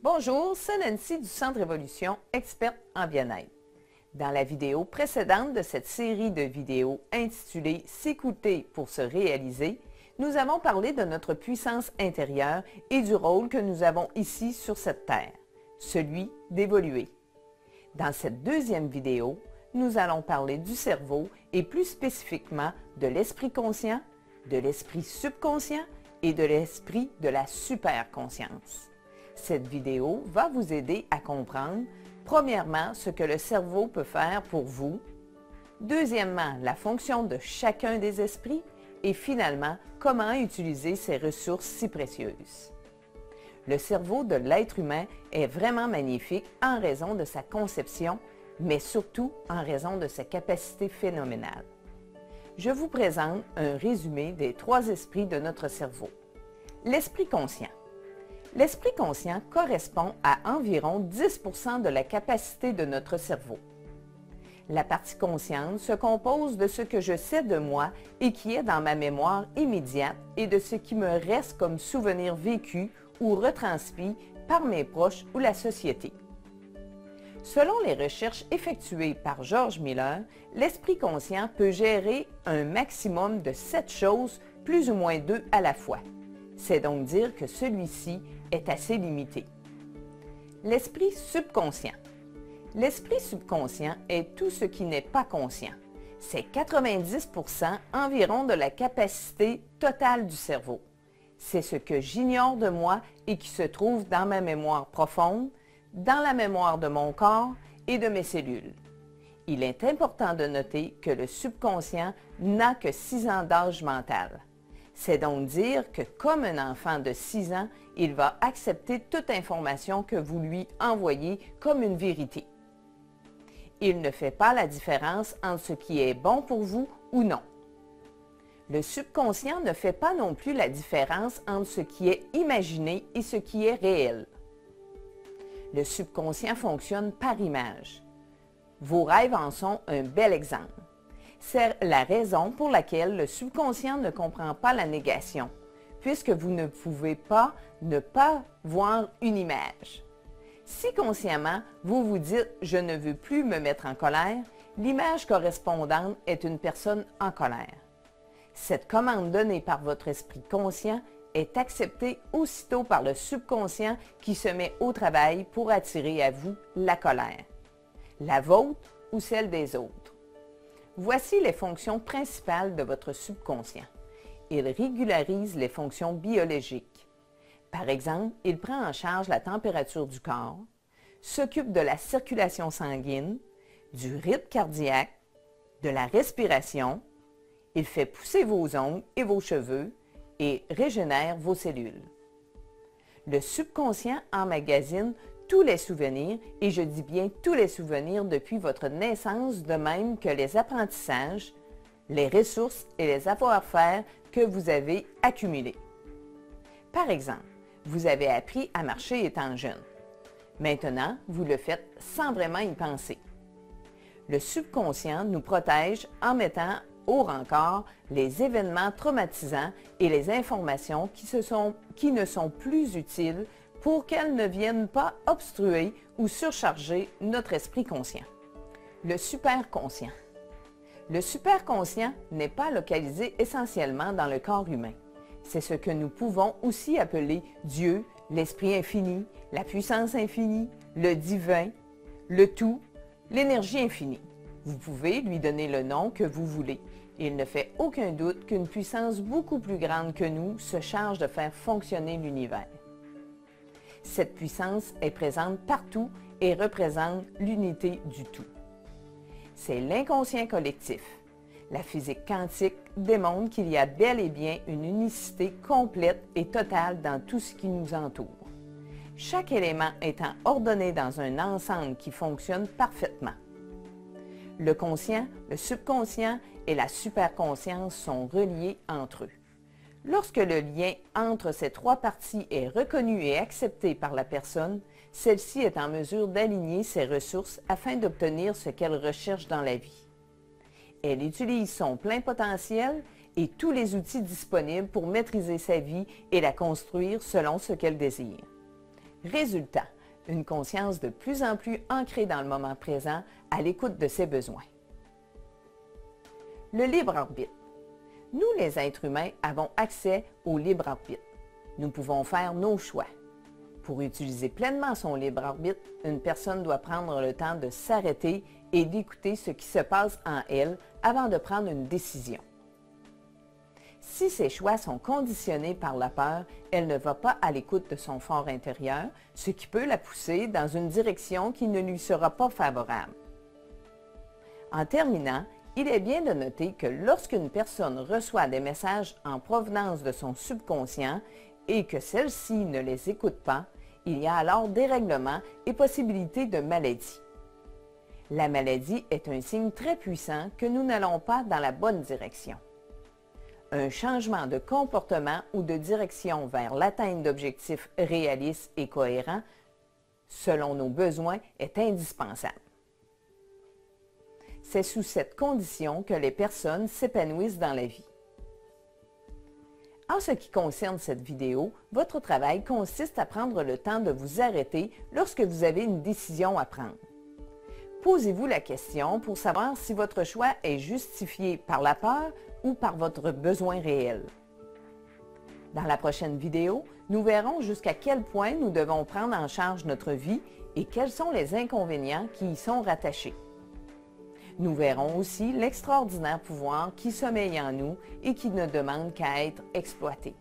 Bonjour, c'est Nancy du Centre Évolution, experte en bien-être. Dans la vidéo précédente de cette série de vidéos intitulée « S'écouter pour se réaliser », nous avons parlé de notre puissance intérieure et du rôle que nous avons ici sur cette terre, celui d'évoluer. Dans cette deuxième vidéo, nous allons parler du cerveau et plus spécifiquement de l'esprit conscient, de l'esprit subconscient et de l'esprit de la superconscience. Cette vidéo va vous aider à comprendre, premièrement, ce que le cerveau peut faire pour vous, deuxièmement, la fonction de chacun des esprits et finalement, comment utiliser ces ressources si précieuses. Le cerveau de l'être humain est vraiment magnifique en raison de sa conception, mais surtout en raison de sa capacité phénoménale. Je vous présente un résumé des 3 esprits de notre cerveau. L'esprit conscient. L'esprit conscient correspond à environ 10% de la capacité de notre cerveau. La partie consciente se compose de ce que je sais de moi et qui est dans ma mémoire immédiate et de ce qui me reste comme souvenir vécu ou retransmis par mes proches ou la société. Selon les recherches effectuées par George Miller, l'esprit conscient peut gérer un maximum de 7 choses, plus ou moins 2 à la fois. C'est donc dire que celui-ci est assez limité. L'esprit subconscient. L'esprit subconscient est tout ce qui n'est pas conscient. C'est 90% environ de la capacité totale du cerveau. C'est ce que j'ignore de moi et qui se trouve dans ma mémoire profonde, dans la mémoire de mon corps et de mes cellules. Il est important de noter que le subconscient n'a que 6 ans d'âge mental. C'est donc dire que comme un enfant de 6 ans, il va accepter toute information que vous lui envoyez comme une vérité. Il ne fait pas la différence entre ce qui est bon pour vous ou non. Le subconscient ne fait pas non plus la différence entre ce qui est imaginé et ce qui est réel. Le subconscient fonctionne par image. Vos rêves en sont un bel exemple. C'est la raison pour laquelle le subconscient ne comprend pas la négation, puisque vous ne pouvez pas ne pas voir une image. Si consciemment, vous vous dites « je ne veux plus me mettre en colère », l'image correspondante est une personne en colère. Cette commande donnée par votre esprit conscient est acceptée aussitôt par le subconscient qui se met au travail pour attirer à vous la colère, la vôtre ou celle des autres. Voici les fonctions principales de votre subconscient. Il régularise les fonctions biologiques. Par exemple, il prend en charge la température du corps, s'occupe de la circulation sanguine, du rythme cardiaque, de la respiration, il fait pousser vos ongles et vos cheveux et régénère vos cellules. Le subconscient emmagasine tous les souvenirs, et je dis bien tous les souvenirs depuis votre naissance, de même que les apprentissages, les ressources et les savoir-faire que vous avez accumulés. Par exemple, vous avez appris à marcher étant jeune. Maintenant, vous le faites sans vraiment y penser. Le subconscient nous protège en mettant au rencard les événements traumatisants et les informations qui ne sont plus utiles pour qu'elles ne viennent pas obstruer ou surcharger notre esprit conscient. Le superconscient. Le superconscient n'est pas localisé essentiellement dans le corps humain. C'est ce que nous pouvons aussi appeler Dieu, l'esprit infini, la puissance infinie, le divin, le tout, l'énergie infinie. Vous pouvez lui donner le nom que vous voulez. Il ne fait aucun doute qu'une puissance beaucoup plus grande que nous se charge de faire fonctionner l'univers. Cette puissance est présente partout et représente l'unité du tout. C'est l'inconscient collectif. La physique quantique démontre qu'il y a bel et bien une unicité complète et totale dans tout ce qui nous entoure. Chaque élément étant ordonné dans un ensemble qui fonctionne parfaitement. Le conscient, le subconscient et la superconscience sont reliés entre eux. Lorsque le lien entre ces 3 parties est reconnu et accepté par la personne, celle-ci est en mesure d'aligner ses ressources afin d'obtenir ce qu'elle recherche dans la vie. Elle utilise son plein potentiel et tous les outils disponibles pour maîtriser sa vie et la construire selon ce qu'elle désire. Résultat, une conscience de plus en plus ancrée dans le moment présent, à l'écoute de ses besoins. Le libre arbitre. Nous, les êtres humains, avons accès au libre arbitre. Nous pouvons faire nos choix. Pour utiliser pleinement son libre arbitre, une personne doit prendre le temps de s'arrêter et d'écouter ce qui se passe en elle avant de prendre une décision. Si ses choix sont conditionnés par la peur, elle ne va pas à l'écoute de son fort intérieur, ce qui peut la pousser dans une direction qui ne lui sera pas favorable. En terminant, il est bien de noter que lorsqu'une personne reçoit des messages en provenance de son subconscient et que celle-ci ne les écoute pas, il y a alors dérèglement et possibilité de maladie. La maladie est un signe très puissant que nous n'allons pas dans la bonne direction. Un changement de comportement ou de direction vers l'atteinte d'objectifs réalistes et cohérents, selon nos besoins, est indispensable. C'est sous cette condition que les personnes s'épanouissent dans la vie. En ce qui concerne cette vidéo, votre travail consiste à prendre le temps de vous arrêter lorsque vous avez une décision à prendre. Posez-vous la question pour savoir si votre choix est justifié par la peur ou par votre besoin réel. Dans la prochaine vidéo, nous verrons jusqu'à quel point nous devons prendre en charge notre vie et quels sont les inconvénients qui y sont rattachés. Nous verrons aussi l'extraordinaire pouvoir qui sommeille en nous et qui ne demande qu'à être exploité.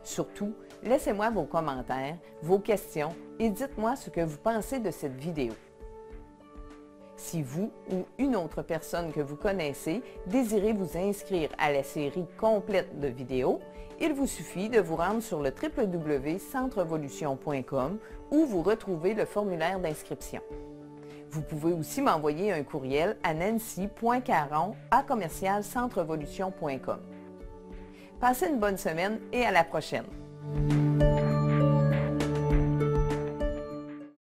Surtout, laissez-moi vos commentaires, vos questions et dites-moi ce que vous pensez de cette vidéo. Si vous ou une autre personne que vous connaissez désirez vous inscrire à la série complète de vidéos, il vous suffit de vous rendre sur le www.centrevolution.com où vous retrouvez le formulaire d'inscription. Vous pouvez aussi m'envoyer un courriel à nancy.caron@centrevolution.com. Passez une bonne semaine et à la prochaine!